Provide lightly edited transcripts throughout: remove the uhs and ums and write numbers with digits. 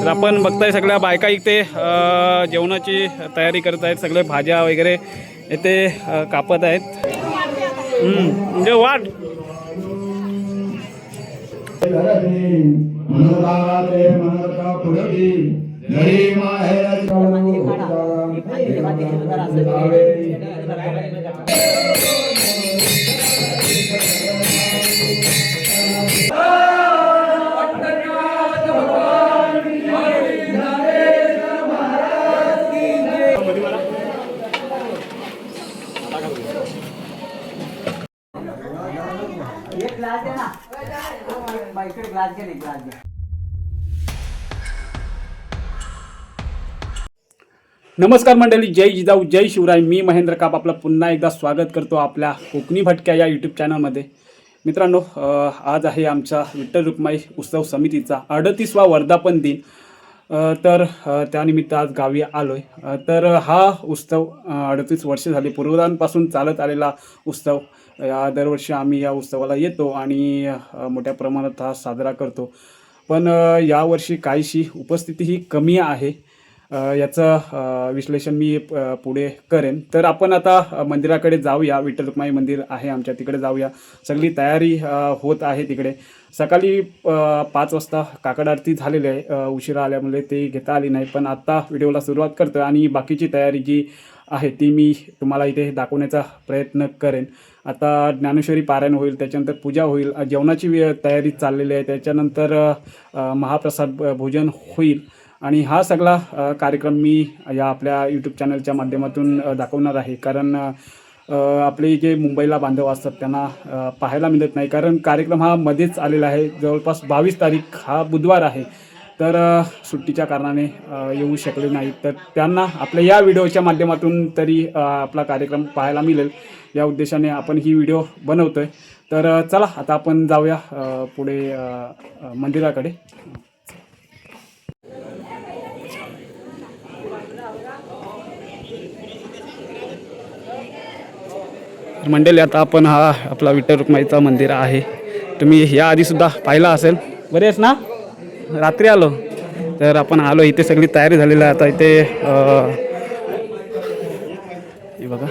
तर आपण बघताय सगळ्या बायका इथे जेवणाची तयारी करत आहेत. सगळे भाज्या वगैरे इथे कापत आहेत. म्हणजे वाट नमस्कार मंडळी, जय जिजाऊ जय शिवराय. मी महेंद्र काप आपलं पुन्हा एकदा स्वागत करतो आपल्या कोकणी भटक्या या यूट्यूब चॅनलमध्ये. मित्रांनो, आज आहे आमच्या विठ्ठल रुक्माई उत्सव समितीचा 38वा वर्धापन दिन. तर त्यानिमित्त आज गावी आलो आहे. तर हा उत्सव 38 वर्ष झाली पूर्वजांपासून चालत आलेला उत्सव. दरवर्षी आम्ही या उत्सवाला येतो आणि मोठ्या प्रमाणात हा साजरा करतो. पण यावर्षी काहीशी उपस्थितीही कमी आहे. याचं विश्लेषण मी पुढे करेन. तर आपण आता मंदिराकडे जाऊया. विठ्ठल रुक्माई मंदिर आहे आमच्या, तिकडे जाऊया. सगळी तयारी होत आहे तिकडे. सकाळी 5 वाजता काकड आरती झालेली आहे. उशिरा आल्यामुळे ते घेता आली नाही, पण आत्ता व्हिडिओला सुरुवात करतो आणि बाकीची तयारी जी आहे ती मी तुम्हाला इथे दाखवण्याचा प्रयत्न करेन. आता ज्ञानेश्वरी पारायण होईल, त्याच्यानंतर पूजा होईल, जेवणाची तयारी चाललेली आहे, त्याच्यानंतर महाप्रसाद भोजन होईल आणि हा सगळा कार्यक्रम मी या आपल्या यूट्यूब चॅनलच्या माध्यमातून दाखवणार आहे. कारण आपले जे मुंबईला बांधव असतात त्यांना पाहायला मिळत नाही, कारण कार्यक्रम हा मध्येच आलेला आहे. जवळपास 22 तारीख हा बुधवार आहे. तर सुट्टीच्या कारणाने येऊ शकले नाही, तर त्यांना आपल्या या व्हिडिओच्या माध्यमातून तरी आपला कार्यक्रम पाहायला मिळेल या उद्देशाने आपण ही व्हिडिओ बनवतो आहे. तर चला आता आपण जाऊया पुढे मंदिराकडे. मंडळी, आता आपण हा आपला विठ्ठल रुक्माईचा मंदिर आहे. तुम्ही या आधीसुद्धा पाहिला असेल. बरेच ना, रात्री आलो. तर आपण आलो, इथे सगळी तयारी झालेली आहे. आता इथे हे बघा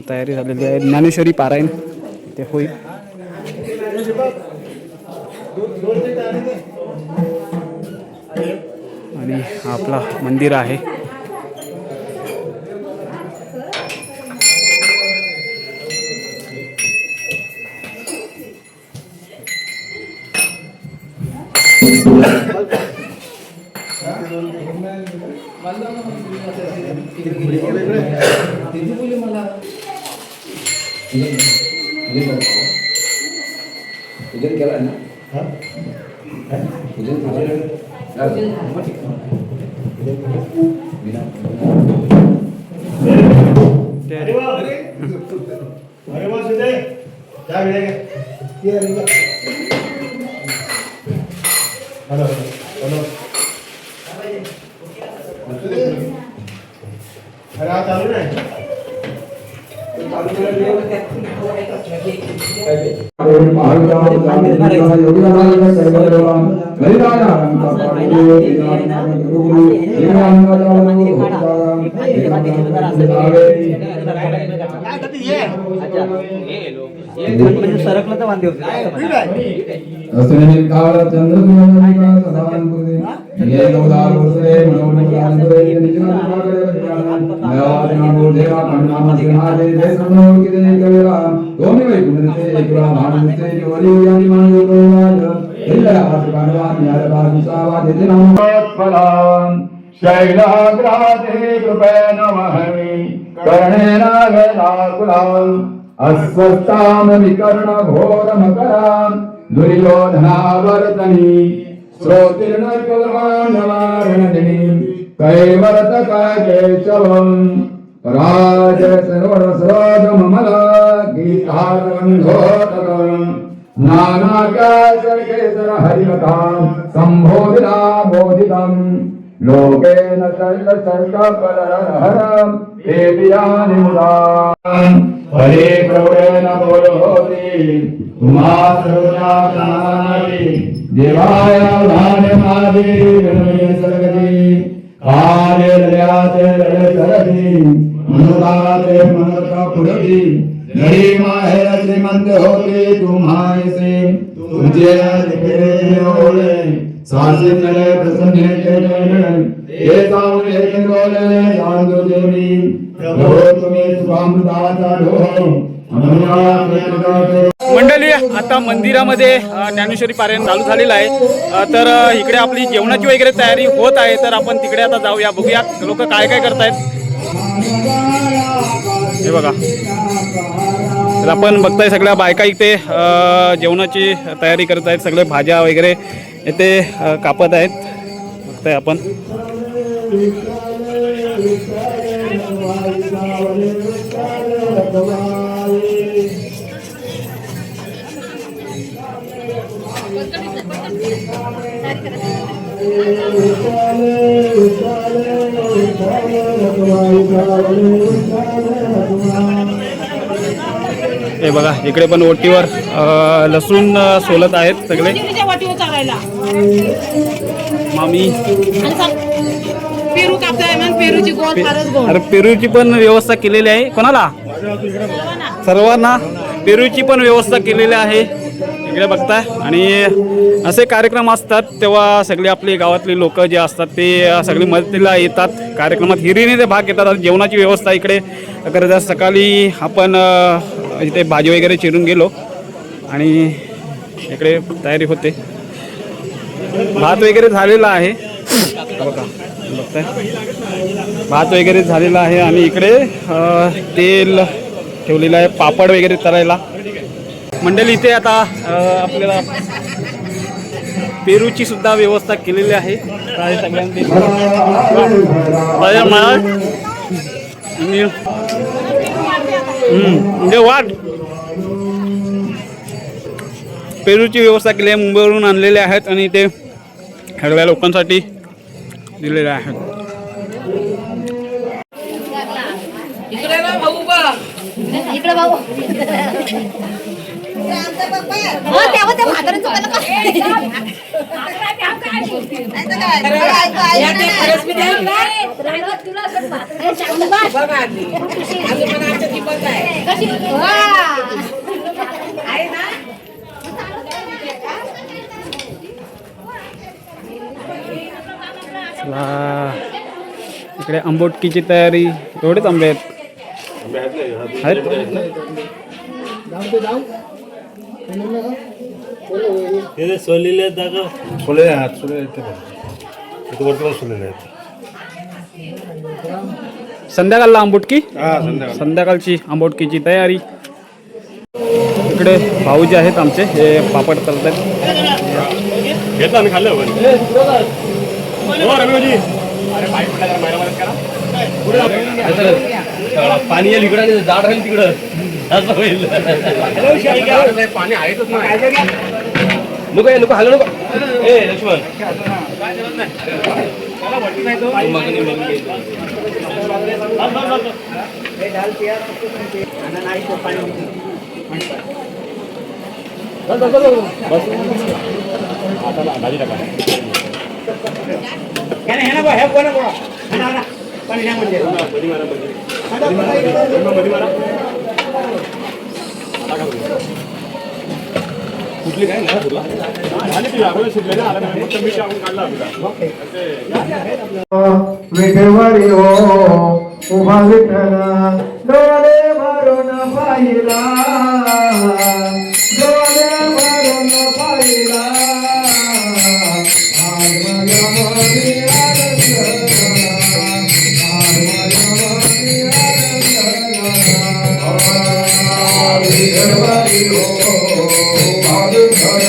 तयारी झालेली आहे. ज्ञानेश्वरी पारायण इथे होईल आणि हा आपला मंदिर आहे. सरकलं तर वांदे होते. शैलाग्राते कृपेण महमि कर्णेन गदाकुलाम् अस्वस्थाम विकर्ण घोर मकराम दुर्योधनावर्तनी श्रोतीर्ण कलमांडवारणदिनी कैवर्त केशवम् पराज सर्वण सरोजममला गीतार्गन्धोतकम् नानाकाशकेसर हरिकथाम् सम्बोधिना बोधितम् लोकेन सर्गसर्गपरहरं देव्यानि मुदान् हरे प्रभुरेण बोलोति उमासुरानानि देवाय धान्यमादि विनये सर्गति आर्यलयाते रडसरदी मनुराते मनरका पुरदी जड़ी माहेर श्रीमंत होते तुम्हारे से तुझे दिखे ओले सासी चले प्रसन्न के ये सावन एक रोले जान दो देवी प्रभु तुम्हें सुखामृताचा ढो मंडळी आता मंदिरामध्ये ज्ञानेश्वरी पारायण चालू झालेलं आहे। तर इकडे आपली जेवणाची वगैरे तयारी होत आहे, तर आपण तिकडे आता जाऊया, बघूया लोक काय काय करतायत। हे बघा, तर आपण बघताय सगळ्या बायका इथे जेवणाची तयारी करत आहेत, सगळे भाज्या वगैरे इथे कापत आहेत, बघताय आपण। हे बघा, इकडे पण ओटीवर लसूण सोलत आहेत सगळे मामी। पेरू कापताय मग पेरूची गोल फारच गोल। अरे पेरूची पण व्यवस्था केलेली आहे, कोणाला? सर्वांना पेरूची पण व्यवस्था केलेली आहे इकडे बघताय। आणि असे कार्यक्रम असतात तेव्हा सगळे आपले गावातले लोक जे असतात ते सगळी मदतीला येतात, कार्यक्रमात हिरीने ते भाग घेतात। जेवणाची व्यवस्था इकडे करतात। सकाळी आपण इथे भाजी वगैरे चिरून गेलो आणि इकडे तयारी होते, भात वगैरे झालेला आहे बघा, बघताय भात वगैरे झालेला आहे। आणि इकडे तेल ठेवलेलं आहे पापड वगैरे तळायला। मंडळी इथे आता आपल्याला पेरूची सुद्धा व्यवस्था केलेली आहे सगळ्यांनी। म्हणजे वाट पेरूची व्यवस्था केली आहे, मुंबईवरून आणलेले आहेत आणि ते सगळ्या लोकांसाठी दिलेले आहेत। इकडे भाऊ हो तेव्हा त्या म्हाताऱ्यांचं पहिलं इकडे आंबोटकीची तयारी, एवढेच आंबे आहेत। संध्याकाळला आंबोटकी, संध्याकाळची आंबोटकीची तयारी। इकडे भाऊ जे आहेत आमचे हे पापड तळतात। पाणी येईल इकडं, जाड राहील तिकडं, असं होईल। पाणी आहेच नको नको हल्लो नको ए लक्ष्मण कुठली काय ना तुला विठेवरी हो उभा विठ्ठल डोळे भरून पाहिला, डोळे भरून पाहिला, आज माझ्या मनी आनंद झाला, आज माझ्या मनी आनंद झाला। विठेवरी हो उभा विठ्ठल,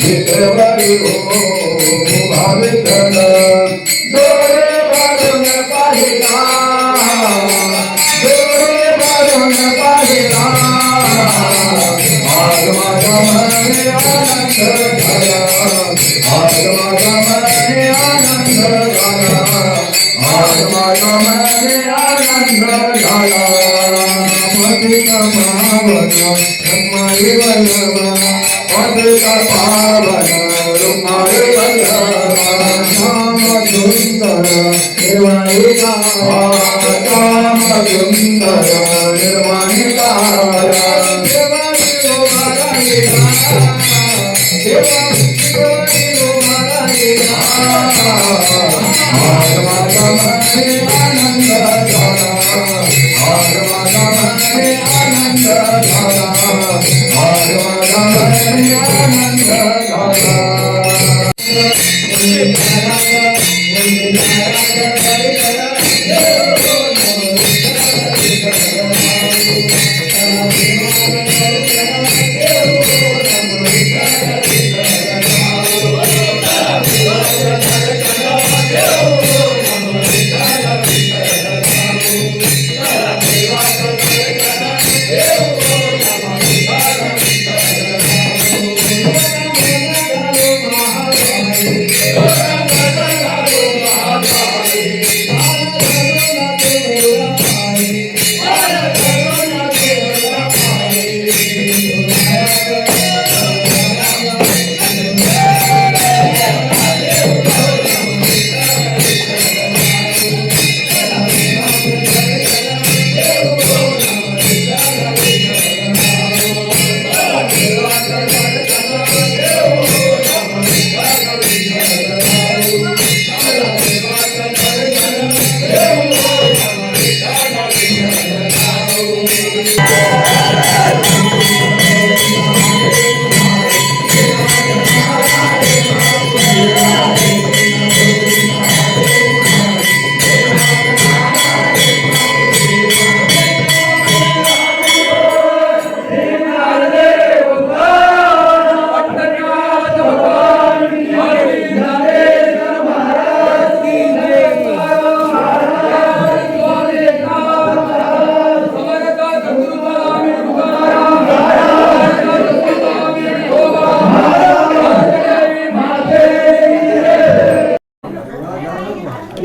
विठेवरी हो उभा विठ्ठल, डोळे भरून पाहिला, डोळे भरून पाहिला, आज माझ्या मनी आनंद झाला, आज माझ्या मनी आनंद झाला, आज माझ्या मनी आनंद झाला। पतिता पावन रुक्माई वल्लभा, पतिता पावन रुक्माई वल्लभा, श्याम सुंदर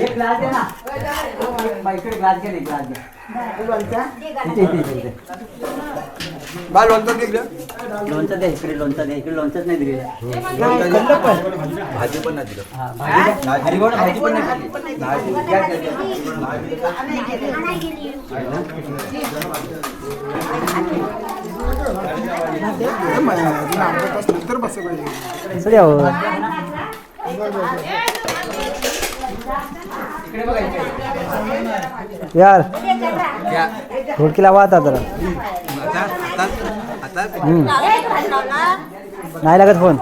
एक ग्लास दे ना इकडे ग्लास घे नाही ग्लास घे बाल लोणचं निघलं लोणचं दे इकडे लोणचं दे इकडे लोणचंच नाही दिलेलं भाजी पण नाही दिलं भाजी पण यार हुडकी लावा आता जरा नाही लागत फोन